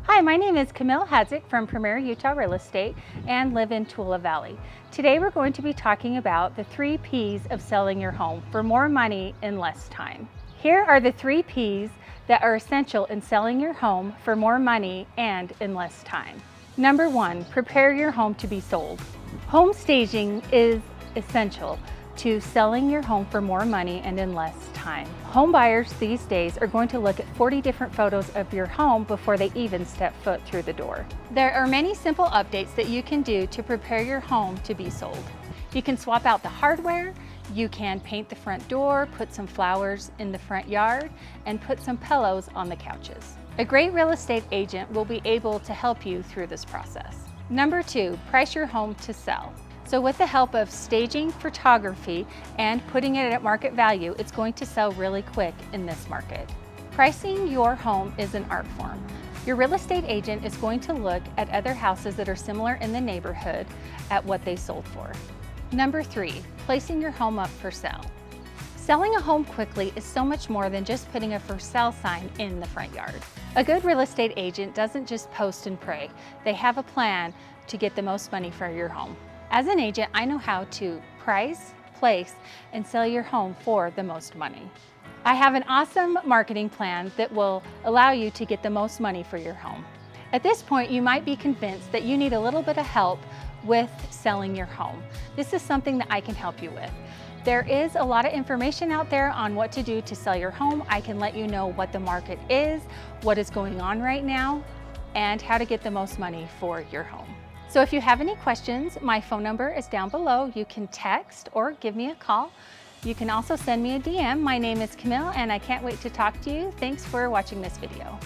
Hi, my name is Camille from Premier Utah Real Estate and live in Tooele Valley. Today we're going to be talking about the 3 P's of selling your home for more money in less time. Here are the 3 P's that are essential in selling your home for more money and in less time. Number 1, prepare your home to be sold. Home staging is essential to selling your home for more money and in less time. Home buyers these days are going to look at 40 different photos of your home before they even step foot through the door. There are many simple updates that you can do to prepare your home to be sold. You can swap out the hardware, you can paint the front door, put some flowers in the front yard, and put some pillows on the couches. A great real estate agent will be able to help you through this process. Number 2, price your home to sell. So with the help of staging, photography, and putting it at market value, it's going to sell really quick in this market. Pricing your home is an art form. Your real estate agent is going to look at other houses that are similar in the neighborhood at what they sold for. Number 3, placing your home up for sale. Selling a home quickly is so much more than just putting a for sale sign in the front yard. A good real estate agent doesn't just post and pray. They have a plan to get the most money for your home. As an agent, I know how to price, place, and sell your home for the most money. I have an awesome marketing plan that will allow you to get the most money for your home. At this point, you might be convinced that you need a little bit of help with selling your home. This is something that I can help you with. There is a lot of information out there on what to do to sell your home. I can let you know what the market is, what is going on right now, and how to get the most money for your home. So if you have any questions, my phone number is down below. You can text or give me a call. You can also send me a DM. My name is Camille and I can't wait to talk to you. Thanks for watching this video.